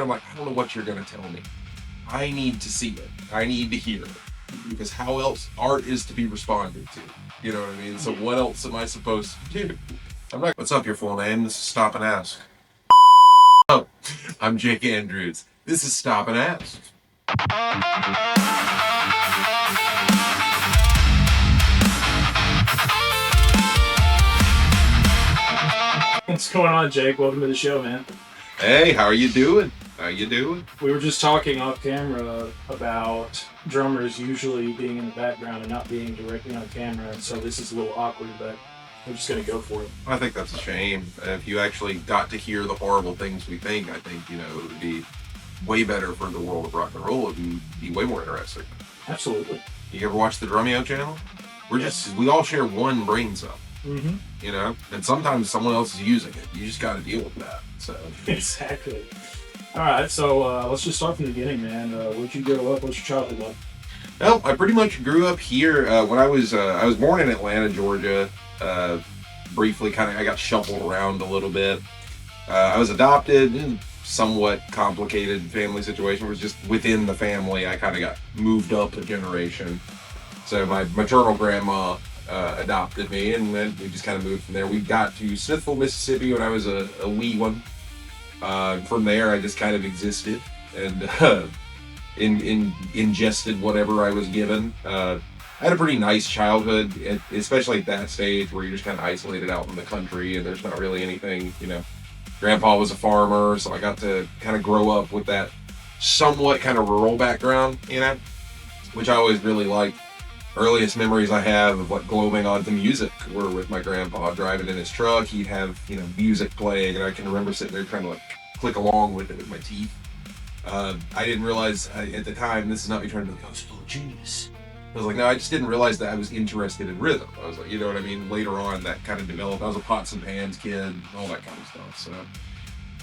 I'm like, I don't know what you're gonna tell me. I need to see it. I need to hear it. Because how else art is to be responded to? You know what I mean? So what else am I supposed to do? I'm not. What's up, your full name? This is Stop and Ask. Oh, I'm Jake Andrews. This is Stop and Ask. What's going on, Jake? Welcome to the show, man. Hey, how are you doing? How you doing? We were just talking off camera about drummers usually being in the background and not being directly on camera, so this is a little awkward, but we're just going to go for it. I think that's a shame. If you actually got to hear the horrible things we think, I think, it would be way better for the world of rock and roll. It would be way more interesting. Absolutely. You ever watch the Drumeo channel? We all share one brain cell. Mm-hmm. And sometimes someone else is using it. You just got to deal with that. So Exactly. All right, so let's just start from the beginning, man. Where'd you grow up? What's your childhood like? Well, I pretty much grew up here. When I was born in Atlanta, Georgia. Briefly, I got shuffled around a little bit. I was adopted. In somewhat complicated family situation. It was just within the family. I kind of got moved up a generation. So my maternal grandma adopted me, and then we just kind of moved from there. We got to Smithville, Mississippi when I was a wee one. From there, I just kind of existed and ingested whatever I was given. I had a pretty nice childhood, especially at that stage where you're just kind of isolated out in the country and there's not really anything, Grandpa was a farmer, so I got to kind of grow up with that somewhat kind of rural background, which I always really liked. Earliest memories I have of glowing onto music were with my grandpa driving in his truck. He'd have, music playing, and I can remember sitting there trying to click along with it with my teeth. I didn't realize at the time, this is not me trying to be like, I was full of genius. I was like, no, I just didn't realize that I was interested in rhythm. I was like, you know what I mean? Later on, that kind of developed. I was a pots and pans kid, all that kind of stuff. So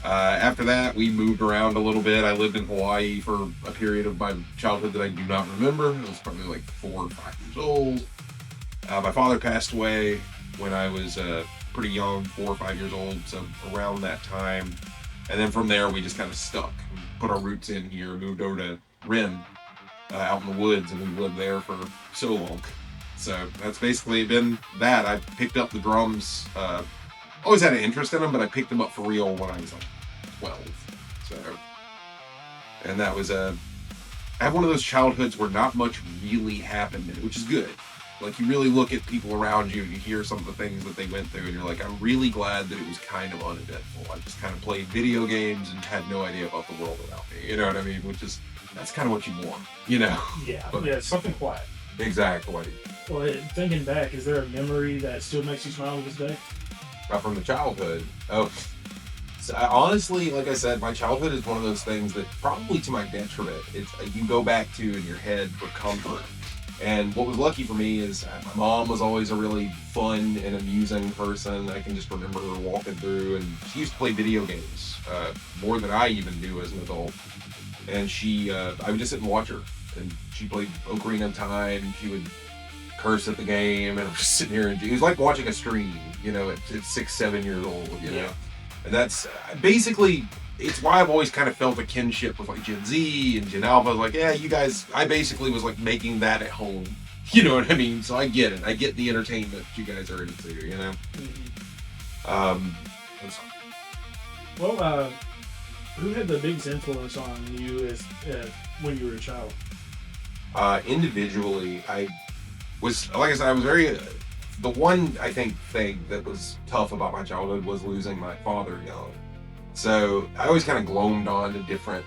after that, we moved around a little bit. I lived in Hawaii for a period of my childhood that I do not remember. I was probably 4 or 5 years old. My father passed away when I was pretty young, 4 or 5 years old, so around that time. And then from there, we just kind of stuck. We put our roots in here, moved over to Ren, out in the woods, and we lived there for so long. So that's basically been that. I picked up the drums. Always had an interest in them, but I picked them up for real when I was 12. So, and that was I have one of those childhoods where not much really happened in it, which is good. You really look at people around you, you hear some of the things that they went through, and you're like, I'm really glad that it was kind of uneventful. I just kind of played video games and had no idea about the world around me. You know what I mean? That's kind of what you want, Yeah, yeah, something quiet. Exactly. Well, thinking back, is there a memory that still makes you smile to this day? From the childhood. Oh, so honestly, like I said, my childhood is one of those things that probably to my detriment, you go back to in your head for comfort. And what was lucky for me is my mom was always a really fun and amusing person. I can just remember her walking through, and she used to play video games more than I even do as an adult. And I would just sit and watch her, and she played Ocarina of Time. She would curse at the game, and I'm just sitting here, and it was like watching a stream, at 6, 7 years old, Yeah. And that's basically, it's why I've always kind of felt a kinship with Gen Z and Gen Alpha. I was like, yeah, you guys, I basically was making that at home. You know what I mean? So I get it. I get the entertainment you guys are into, Well, who had the biggest influence on you when you were a child? Individually, I was, like I said, I was very, the one, I think, thing that was tough about my childhood was losing my father young. So I always kind of glommed on to different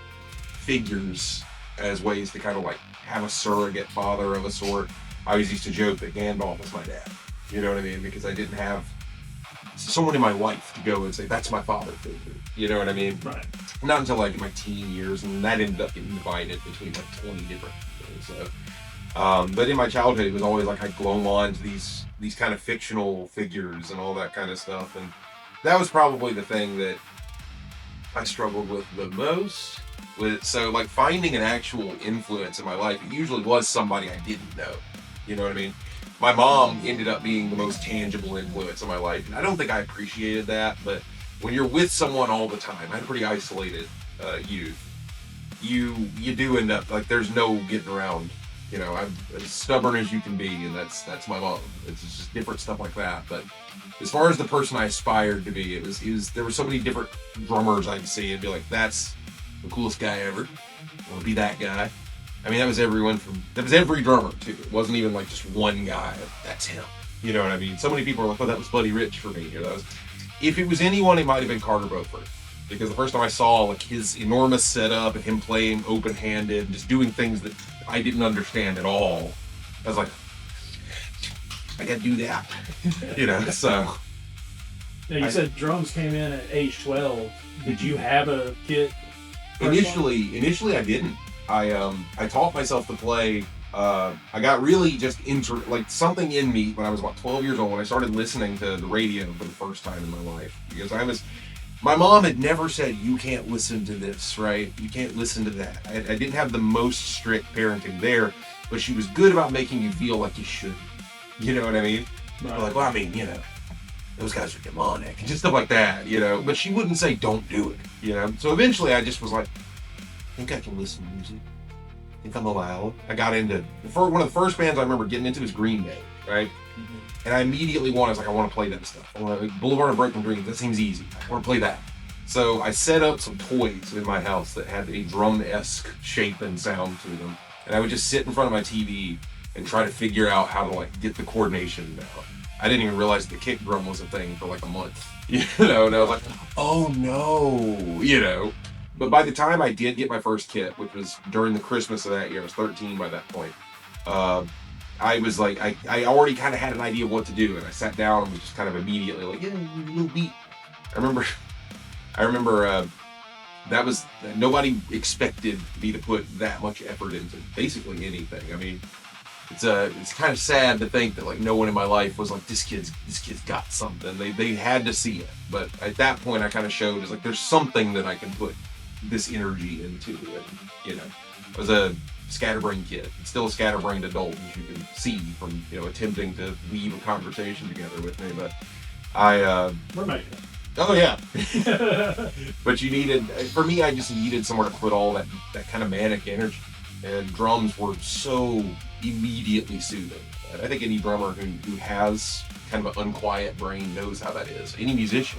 figures as ways to kind of have a surrogate father of a sort. I always used to joke that Gandalf was my dad. You know what I mean? Because I didn't have someone in my life to go and say, that's my father figure. You know what I mean? Right. Not until my teen years, and that ended up getting divided between 20 different people. So, but in my childhood, it was always I glom on to these kind of fictional figures and all that kind of stuff. And that was probably the thing that I struggled with the most. So finding an actual influence in my life, it usually was somebody I didn't know. You know what I mean? My mom ended up being the most tangible influence in my life, and I don't think I appreciated that, but when you're with someone all the time, I had a pretty isolated youth, you do end up like there's no getting around. You know, I'm as stubborn as you can be, and that's my mom. It's just different stuff like that. But as far as the person I aspired to be, it was there were so many different drummers I'd see and be like, that's the coolest guy ever. I want to be that guy. I mean, that was every drummer too. It wasn't even like just one guy. That's him. You know what I mean? So many people are like, oh, that was Buddy Rich for me. You know, if it was anyone, it might have been Carter Beauford. Because the first time I saw like his enormous setup and him playing open-handed and just doing things that I didn't understand at all, I was like, I gotta do that. You know, so. Now you said drums came in at age 12. Did you have a kit? Initially I didn't. I taught myself to play. I got really just into like something in me when I was about 12 years old when I started listening to the radio for the first time in my life, because my mom had never said, you can't listen to this, right? You can't listen to that. I didn't have the most strict parenting there, but she was good about making you feel like you should. You know what I mean? Right. Like, well, I mean, you know, those guys are demonic, just stuff like that, you know. But she wouldn't say, don't do it, you know. So eventually I just was like, I think I can listen to music. I think I'm allowed. I got into, one of the first bands I remember getting into was Green Day, right? Mm-hmm. And I immediately I want to play that stuff. Boulevard of Broken Dreams, that seems easy. I want to play that. So I set up some toys in my house that had a drum-esque shape and sound to them. And I would just sit in front of my TV and try to figure out how to like get the coordination down. I didn't even realize the kick drum was a thing for like a month. You know, and I was like, oh no, you know. But by the time I did get my first kit, which was during the Christmas of that year, I was 13 by that point, I was like, I already kind of had an idea of what to do, and I sat down and was just kind of immediately like, yeah, a little beat. I remember that was, nobody expected me to put that much effort into basically anything. I mean, it's kind of sad to think that like no one in my life was like, this kid's got something. They had to see it, but at that point I kind of showed is like there's something that I can put this energy into, and you know, I was a scatterbrained kid, still a scatterbrained adult, as you can see from, you know, attempting to weave a conversation together with me. But We're making it. Oh yeah. But for me, I just needed somewhere to put all that kind of manic energy, and drums were so immediately soothing. And I think any drummer who has kind of an unquiet brain knows how that is. Any musician.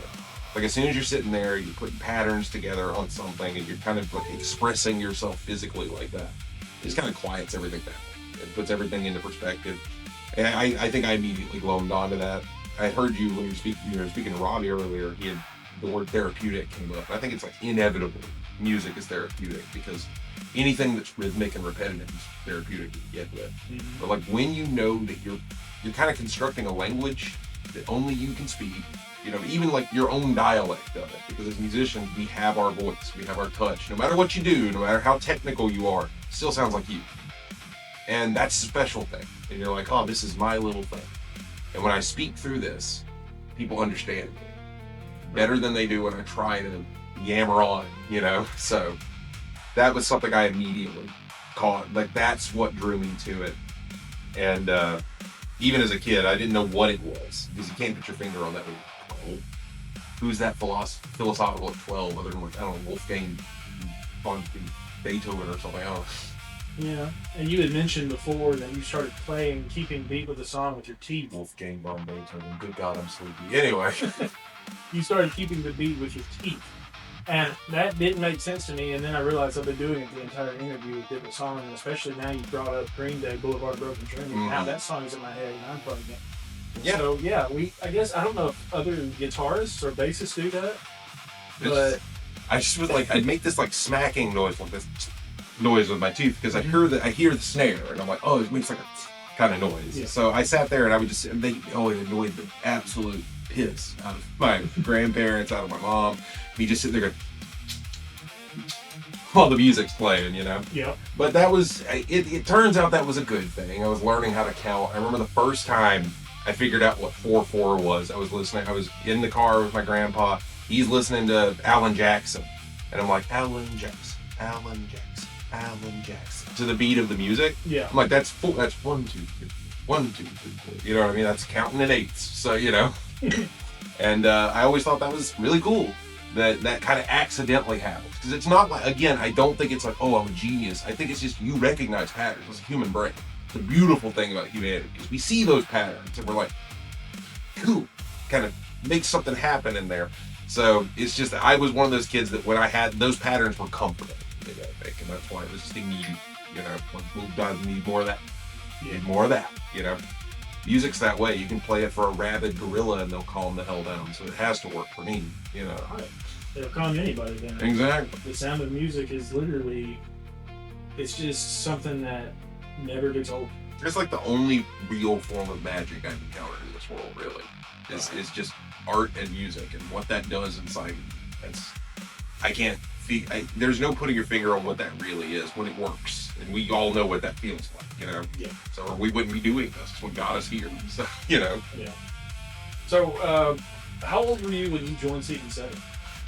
Like as soon as you're sitting there, you're putting patterns together on something, and you're kind of like expressing yourself physically like that. It just kind of quiets everything down. It puts everything into perspective. And I think I immediately glommed onto that. I heard you when you were speaking to Robbie earlier. The word therapeutic came up. I think it's like inevitable. Music is therapeutic because anything that's rhythmic and repetitive is therapeutic to get with. Mm-hmm. But like when you know that you're kind of constructing a language that only you can speak. You know, even like your own dialect of it, because as musicians, we have our voice, we have our touch. No matter what you do, no matter how technical you are, it still sounds like you. And that's a special thing. And you're like, oh, this is my little thing. And when I speak through this, people understand me better than they do when I try to yammer on, you know? So that was something I immediately caught. Like, that's what drew me to it. And even as a kid, I didn't know what it was, because you can't put your finger on that. Who's that philosophical at 12, other than like, I don't know, Wolfgang von Beethoven or something? I don't know. Yeah, and you had mentioned before that you started playing, keeping beat with the song with your teeth. Wolfgang von Beethoven, good God, I'm sleepy. Anyway. You started keeping the beat with your teeth. And that didn't make sense to me, and then I realized I've been doing it the entire interview with different songs, and especially now you brought up Green Day, Boulevard of Broken Dreams. Mm-hmm. Now that song is in my head, and I'm playing it. Yeah. So, yeah, I guess, I don't know if other guitarists or bassists do that, but... I just was like, I'd make this like smacking noise, like this noise with my teeth, because I hear the snare, and I'm like, oh, it makes like a kind of noise. Yeah. So I sat there, and I would just, it annoyed the absolute piss out of my grandparents, out of my mom. Me just sitting there going, while the music's playing, you know? Yeah. But that was, it turns out that was a good thing. I was learning how to count. I remember the first time I figured out what 4/4 was. I was in the car with my grandpa. He's listening to Alan Jackson. And I'm like, Alan Jackson, Alan Jackson, Alan Jackson. To the beat of the music. Yeah. I'm like, that's 1, 2, 3, 1, 2, 3, 4. You know what I mean? That's counting in eighths. So, you know. And I always thought that was really cool. that kind of accidentally happens. Because it's not like, again, I don't think it's like, oh, I'm a genius. I think it's just you recognize patterns. It's a human brain. It's a beautiful thing about humanity because we see those patterns and we're like, cool, kind of make something happen in there. So it's just I was one of those kids that when I had those patterns were comforting, I think, and that's why it was just a need, like Blue Dot need more of that. You need more of that, Music's that way. You can play it for a rabid gorilla and they'll calm the hell down. So it has to work for me, Right. It'll calm anybody down. Exactly. The sound of music is literally, it's just something that never gets old. It's like the only real form of magic I've encountered in this world, really. Is just art and music and what that does inside me. There's no putting your finger on what that really is when it works. And we all know what that feels like, Yeah. So we wouldn't be doing this. It's what got us here. So, Yeah. So, how old were you when you joined CB7?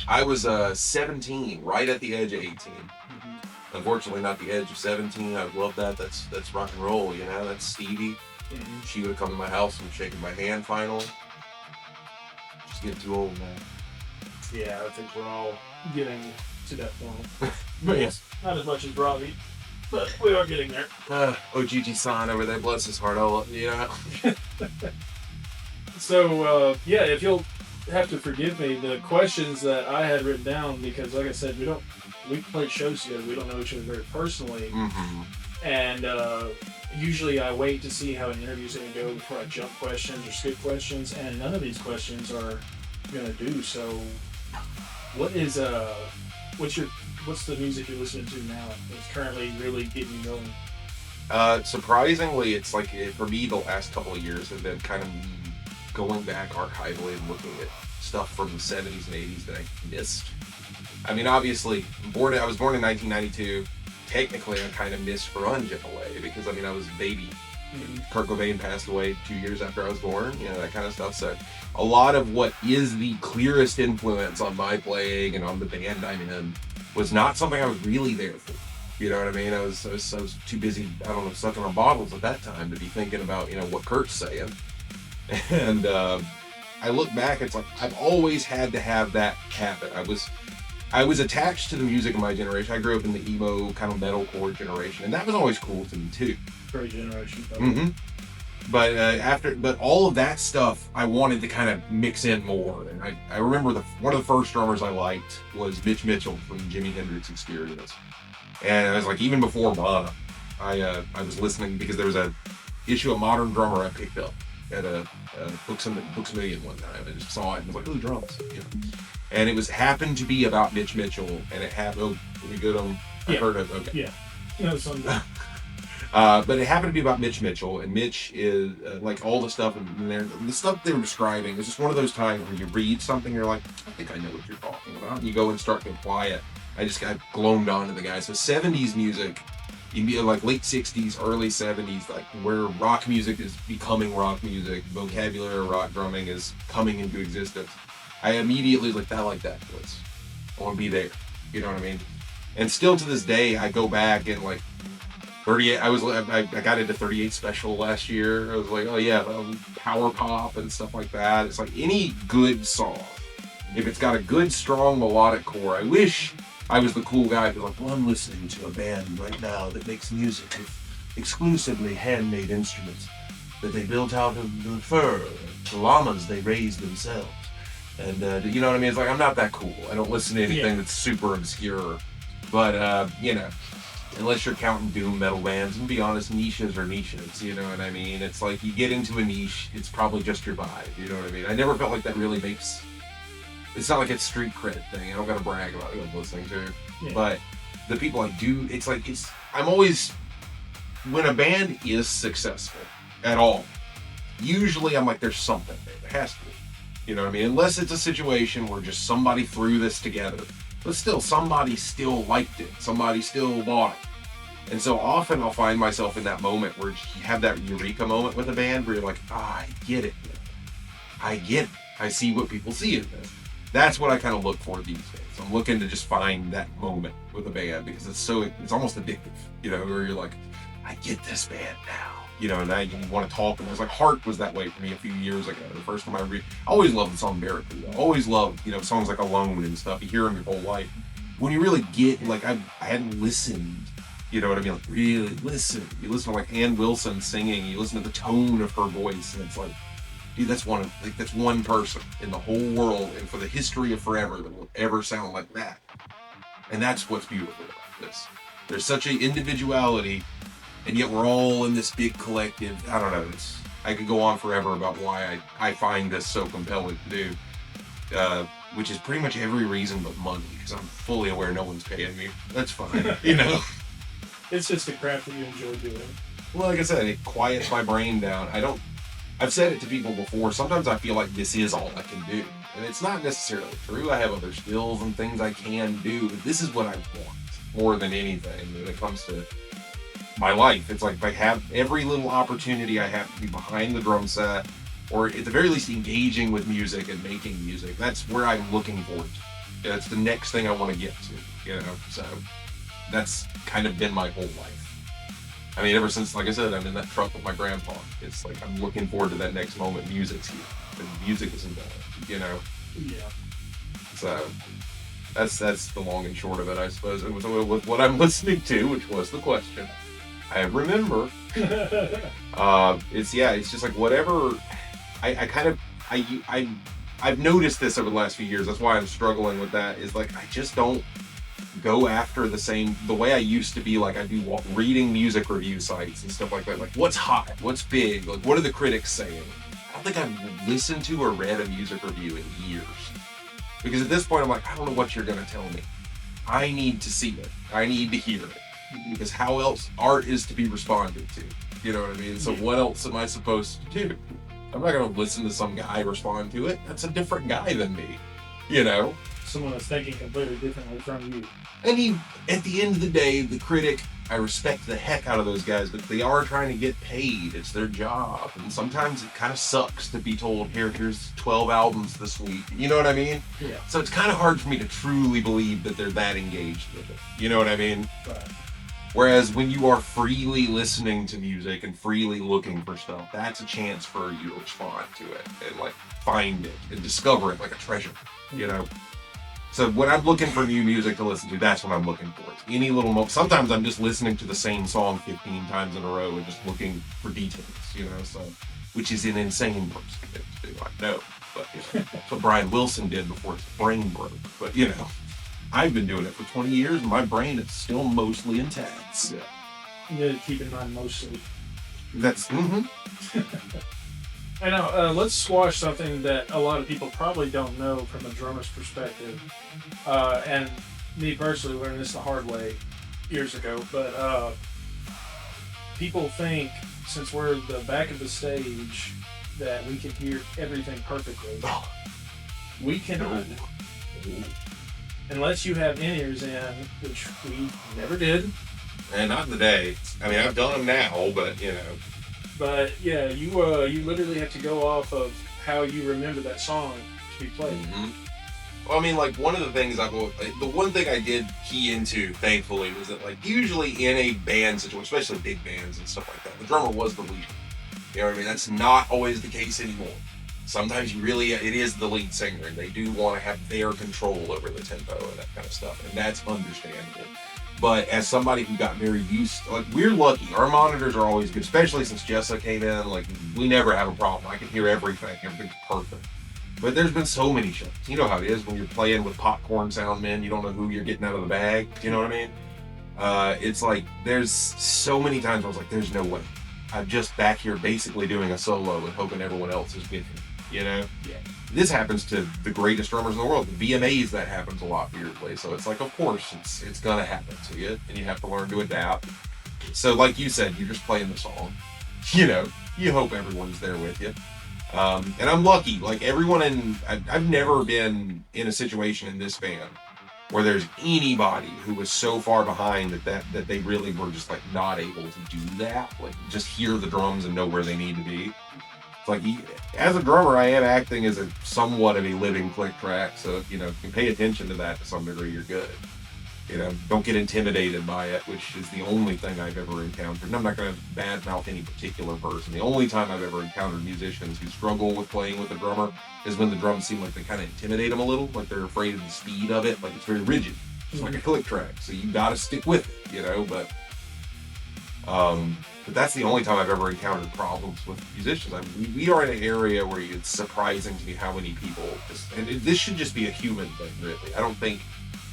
I was 17, right at the edge of 18. Mm-hmm. Unfortunately, not the edge of 17. I love that. That's rock and roll, That's Stevie. Mm-hmm. She would have come to my house and shaken my hand finally. Just getting too old, man. Yeah, I think we're all getting to that point. But yes, not as much as Robbie, but we are getting there. Ojiji-san over there, bless his heart. So, if you'll have to forgive me, the questions that I had written down, because like I said, we played shows together, we don't know each other very personally, Mm-hmm. and usually I wait to see how an interview's going to go before I jump questions or skip questions, and none of these questions are going to do. So, what's the music you're listening to now that's currently really getting you going? Surprisingly, it's like for me, the last couple of years have been kind of me going back archivally and looking at stuff from the 70s and 80s that I missed. I mean, obviously, I was born in 1992. Technically, I kind of missed grunge in a way because, I was a baby. Mm-hmm. Kurt Cobain passed away 2 years after I was born, that kind of stuff. So a lot of what is the clearest influence on my playing and on the band I'm in was not something I was really there for. You know what I mean? I was too busy, sucking on bottles at that time to be thinking about, what Kurt's saying. And I look back, it's like I've always had to have that habit. I was attached to the music of my generation. I grew up in the emo kind of metalcore generation, and that was always cool to me too. Great generation. Mm-hmm. But all of that stuff, I wanted to kind of mix in more. And I remember one of the first drummers I liked was Mitch Mitchell from Jimi Hendrix Experience. And I was like, even before Mana, I was listening because there was a issue of Modern Drummer I picked up at a Books A Million one time. I just saw it and was like, ooh, drums. And it happened to be about Mitch Mitchell, and it happened. Pretty good on. I heard it. Okay. Yeah. Something. But it happened to be about Mitch Mitchell, and Mitch is like all the stuff in there. The stuff they were describing is just one of those times where you read something, you're like, I think I know what you're talking about. And you go and start to apply it. I just got glommed onto the guy. So 70s music, like late 60s, early 70s, like where rock music is becoming rock music, vocabulary rock drumming is coming into existence. I immediately like that voice. I want to be there. You know what I mean? And still to this day, I go back and like 38. I got into 38 Special last year. I was like, oh yeah, power pop and stuff like that. It's like any good song, if it's got a good strong melodic core. I wish I was the cool guy who's like, well, I'm listening to a band right now that makes music with exclusively handmade instruments that they built out of the fur, the llamas they raised themselves. And you know what I mean? It's like, I'm not that cool. I don't listen to anything that's super obscure. But, unless you're counting doom metal bands, and to be honest, niches are niches, you know what I mean? It's like, you get into a niche, it's probably just your vibe, you know what I mean? I never felt like that really makes... It's not like a street cred thing. I don't gotta brag about who I'm listening to. Yeah. But the people I do, it's like, I'm always... When a band is successful at all, usually I'm like, there's something there. There has to be. You know what I mean? Unless it's a situation where just somebody threw this together. But still, somebody still liked it. Somebody still bought it. And so often I'll find myself in that moment where you have that eureka moment with a band where you're like, I get it. I get it. I see what people see in this. That's what I kind of look for these days. I'm looking to just find that moment with a band because it's almost addictive, where you're like, I get this band now. you know, and now you want to talk. And I was like, Heart was that way for me a few years ago. The first time I always loved the song Miracle. I always loved, you know, songs like Alone and stuff. You hear them your whole life. When you really get, like, I hadn't listened, you know what I mean? Like, really listen. You listen to, like, Ann Wilson singing, you listen to the tone of her voice, and it's like, dude, that's one person in the whole world and for the history of forever that will ever sound like that. And that's what's beautiful about this. There's such an individuality, and yet we're all in this big collective. I don't know. I could go on forever about why I find this so compelling to do, which is pretty much every reason but money, because I'm fully aware no one's paying me. That's fine, you know? It's just a craft that you enjoy doing. Well, like I said, it quiets my brain down. I've said it to people before, sometimes I feel like this is all I can do. And it's not necessarily true. I have other skills and things I can do, but this is what I want more than anything when it comes to my life. It's like if I have every little opportunity I have to be behind the drum set, or at the very least engaging with music and making music, that's where I'm looking forward to. That's the next thing I want to get to, you know? So that's kind of been my whole life. I mean, ever since, like I said, I'm in that truck with my grandpa. It's like I'm looking forward to that next moment. Music's here. And music is involved, you know? Yeah. So that's the long and short of it, I suppose. And with what I'm listening to, which was the question, I remember. It's just like whatever. I've noticed this over the last few years. That's why I'm struggling with that. Is like I just don't go after the way I used to be. Like I'd be reading music review sites and stuff like that. Like what's hot, what's big, like what are the critics saying? I don't think I've listened to or read a music review in years. Because at this point I'm like, I don't know what you're gonna tell me. I need to see it. I need to hear it. Because how else art is to be responded to? You know what I mean? So what else am I supposed to do? I'm not gonna listen to some guy respond to it. That's a different guy than me. You know? Someone that's thinking completely differently from you. And at the end of the day, the critic, I respect the heck out of those guys, but they are trying to get paid. It's their job. And sometimes it kind of sucks to be told, here's 12 albums this week. You know what I mean? Yeah. So it's kind of hard for me to truly believe that they're that engaged with it. You know what I mean? Right. Whereas when you are freely listening to music and freely looking for stuff, that's a chance for you to respond to it and like find it and discover it like a treasure, you know? So when I'm looking for new music to listen to, that's what I'm looking for. It's any little moment. Sometimes I'm just listening to the same song 15 times in a row and just looking for details, you know, so, which is an insane person to do, I know. But you know, that's what Brian Wilson did before his brain broke. But, you know, I've been doing it for 20 years and my brain is still mostly intact. So. You gotta keep in mind mostly. That's, I know, let's squash something that a lot of people probably don't know from a drummer's perspective. And me personally learned this the hard way years ago, but people think since we're the back of the stage that we can hear everything perfectly. We cannot. Unless you have in-ears in, which we never did. And not today. I mean, I've done them now, but, you know. But yeah, you literally have to go off of how you remember that song to be played. Mm-hmm. Well, I mean, like one of the things the one thing I did key into, thankfully, was that like usually in a band situation, especially big bands and stuff like that, the drummer was the leader. You know what I mean? That's not always the case anymore. Sometimes it is the lead singer, and they do want to have their control over the tempo and that kind of stuff, and that's understandable. But as somebody who got very used, like we're lucky, our monitors are always good, especially since Jessa came in. Like we never have a problem. I can hear everything. Everything's perfect. But there's been so many shows. You know how it is when you're playing with popcorn sound men. You don't know who you're getting out of the bag. You know what I mean? It's like there's so many times I was like, there's no way. I'm just back here basically doing a solo and hoping everyone else is with me. You know? Yeah. This happens to the greatest drummers in the world. The VMAs, that happens a lot weirdly. So it's like, of course, it's gonna happen to you, and you have to learn to adapt. So like you said, you're just playing the song. You know, you hope everyone's there with you. And I'm lucky. Like everyone I've never been in a situation in this band where there's anybody who was so far behind that they really were just like not able to do that. Like just hear the drums and know where they need to be. It's like, as a drummer, I am acting as somewhat of a living click track, so if you know, you can pay attention to that to some degree, you're good. You know, don't get intimidated by it, which is the only thing I've ever encountered. And I'm not going to badmouth any particular person. The only time I've ever encountered musicians who struggle with playing with a drummer is when the drums seem like they kind of intimidate them a little, like they're afraid of the speed of it, like it's very rigid. It's like a click track, so you got to stick with it, you know. But that's the only time I've ever encountered problems with musicians. I mean, we are in an area where it's surprising to me how many people, this should just be a human thing, really. I don't think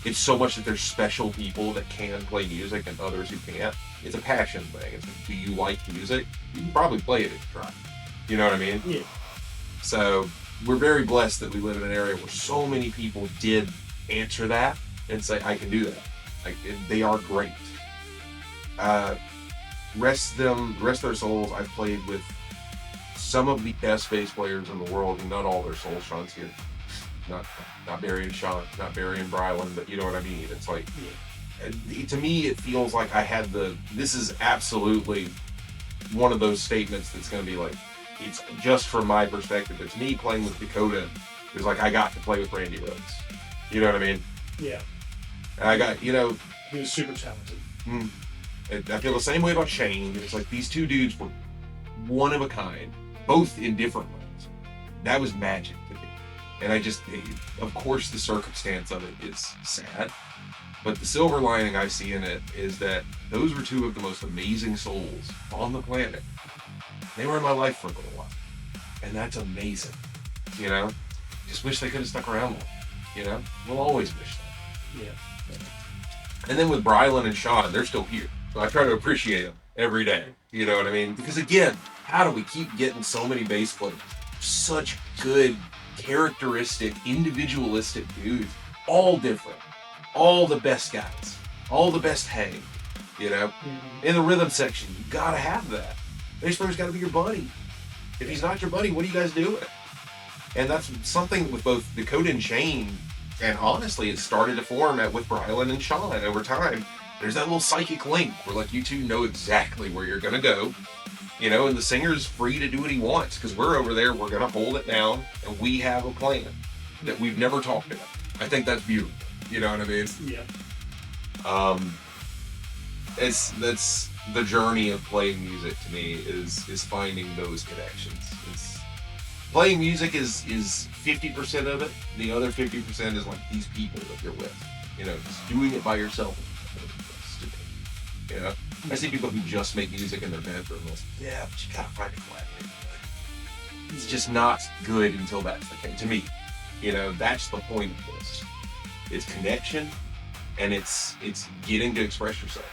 it's so much that there's special people that can play music and others who can't. It's a passion thing. It's like, do you like music? You can probably play it if you try. You know what I mean? Yeah. So we're very blessed that we live in an area where so many people did answer that and say, I can do that. Like, they are great. Rest their souls. I've played with some of the best bass players in the world, and not all their souls. Sean's here. Not Barry and Sean, not Barry and Brylan, but you know what I mean. It's like, to me, it feels like I had this is absolutely one of those statements that's going to be like, it's just from my perspective. But to me, playing with Dakota, it was like I got to play with Randy Rhoads. You know what I mean? Yeah. And I got, you know. He was super talented. I feel the same way about Shane. It's like these two dudes were one of a kind, both in different ways. That was magic to me. And of course, the circumstance of it is sad, but the silver lining I see in it is that those were two of the most amazing souls on the planet. They were in my life for a little while, and that's amazing. You know, just wish they could have stuck around more. You know, we'll always wish that. Yeah. And then with Brylan and Sean, they're still here, so I try to appreciate them every day. You know what I mean? Because again, how do we keep getting so many bass players? Such good, characteristic, individualistic dudes, all different, all the best guys, all the best hang, you know. In the rhythm section, you gotta have that. Bass player's gotta be your buddy. If he's not your buddy, what are you guys doing? And that's something with both Dakota and Shane, and honestly, it started to form with Brylan and Sean over time. There's that little psychic link where like you two know exactly where you're gonna go. You know, and the singer's free to do what he wants because we're over there, we're going to hold it down, and we have a plan that we've never talked about. I think that's beautiful. You know what I mean? Yeah. That's the journey of playing music to me is finding those connections. Playing music is 50% of it. The other 50% is like these people that you're with. You know, just doing it by yourself is stupid. You know? I see people who just make music in their bedroom. Like, yeah, but you gotta find a collaborator. It's just not good until that's the case. To me, you know, that's the point of this. It's connection, and it's getting to express yourself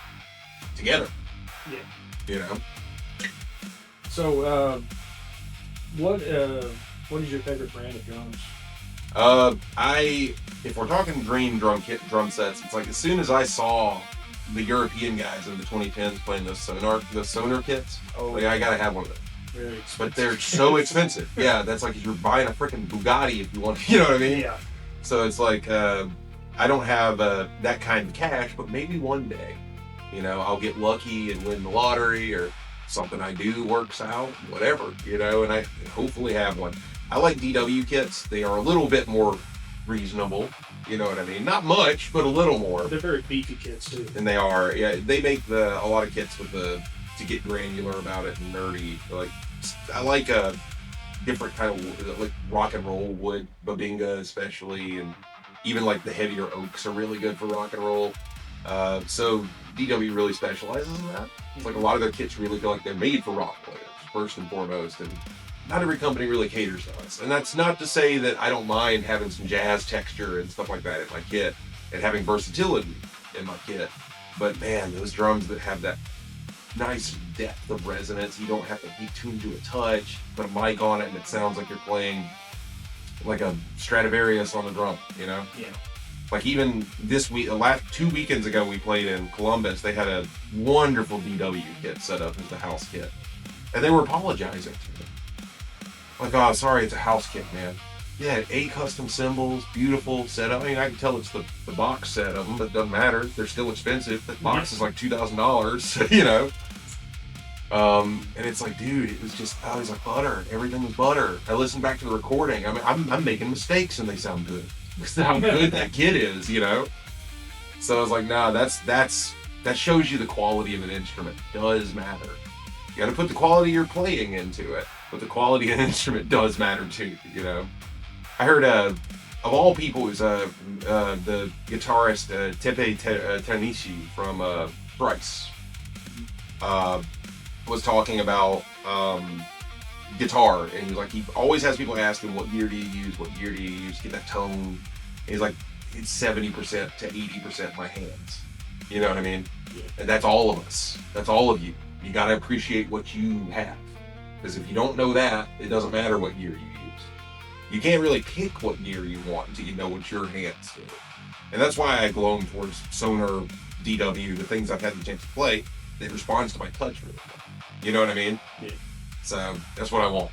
together. Yeah. You know. So, what is your favorite brand of drums? If we're talking dream drum sets, it's like as soon as I saw the European guys in the 2010s playing those Sonar kits. Like, I gotta have one of them. Very expensive. But they're so expensive. Yeah, that's like you're buying a freaking Bugatti if you want. You know what I mean? Yeah. So it's like I don't have that kind of cash, but maybe one day, you know, I'll get lucky and win the lottery or something I do works out, whatever, you know, and I hopefully have one. I like DW kits. They are a little bit more reasonable. You know what I mean? Not much, but a little more. They're very beefy kits too. And they are. Yeah, they make a lot of kits with to get granular about it and nerdy. Like I like a different kind of like rock and roll wood, Babinga especially, and even like the heavier oaks are really good for rock and roll. So DW really specializes in that. It's like a lot of their kits really feel like they're made for rock players first and foremost, and not every company really caters to us. And that's not to say that I don't mind having some jazz texture and stuff like that in my kit and having versatility in my kit. But man, those drums that have that nice depth of resonance, you don't have to be tuned to a touch, put a mic on it and it sounds like you're playing like a Stradivarius on the drum, you know? Yeah. Like even this week, the last 2 weekends ago, we played in Columbus. They had a wonderful DW kit set up as the house kit, and they were apologizing to me. Like, oh, sorry, it's a house kit, man. Yeah, 8 custom cymbals, beautiful setup. I mean, I can tell it's the box set of them, but it doesn't matter. They're still expensive. The box is like $2,000, you know. And it's like, dude, it was just, oh, he's like butter. Everything was butter. I listened back to the recording. I mean, I'm making mistakes and they sound good. That's how good that kid is, you know. So I was like, nah, that shows you the quality of an instrument does matter. You got to put the quality you're playing into it, but the quality of an instrument does matter too. You know, I heard of all people, is the guitarist Tepe Tanishi from Thrice was talking about guitar, and he was like, he always has people ask him, what gear do you use? What gear do you use to get that tone? And he's like, it's 70% to 80% my hands. You know what I mean? Yeah. And that's all of us. That's all of you. You got to appreciate what you have. Because if you don't know that, it doesn't matter what gear you use. You can't really pick what gear you want until you know what your hands do. And that's why I glom towards Sonar, DW, the things I've had the chance to play. It responds to my touch really well. You know what I mean? Yeah. So that's what I want.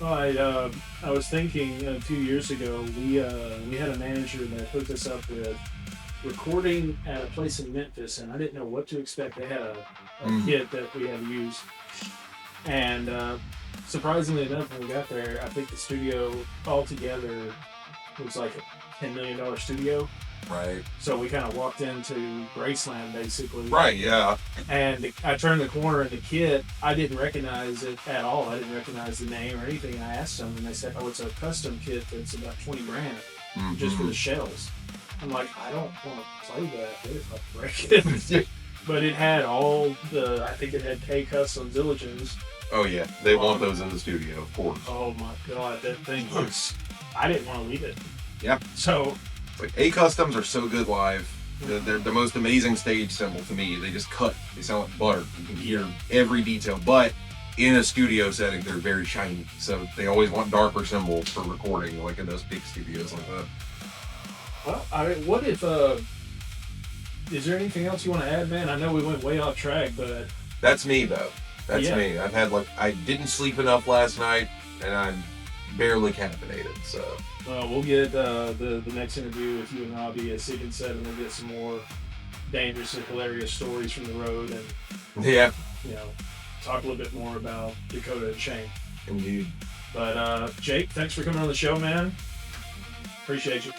Well, I was thinking a few years ago, we had a manager that hooked us up with recording at a place in Memphis, and I didn't know what to expect. They had a kit that we had to use, and surprisingly enough, when we got there, I think the studio altogether was like a $10 million studio. Right. So we kind of walked into Graceland basically. Right, yeah. And I turned the corner, and the kit, I didn't recognize it at all. I didn't recognize the name or anything. I asked them, and they said, "Oh, it's a custom kit that's about 20 grand just for the shells." I'm like, I don't want to play that. What if I break it? But it had all the, I think it had K Custom Zildjians. Oh yeah, they want those in the studio, of course. Oh my god, that thing was, I didn't want to leave it. Yeah. So, It's like A-Customs are so good live. They're the most amazing stage cymbal to me. They just cut. They sound like butter. You can hear every detail. But in a studio setting, they're very shiny. So they always want darker cymbals for recording, like in those big studios like that. well, I mean, what if, is there anything else you want to add, man? I know we went way off track, but That's me, though. That's Yeah. me. I've had, like, I didn't sleep enough last night, and I'm barely caffeinated, so. we'll get the next interview with you and Robbie at 6 and 7. We'll get some more dangerous and hilarious stories from the road, and Yeah. talk a little bit more about Dakota and Shane. Indeed. But Jake, thanks for coming on the show, man. Appreciate you.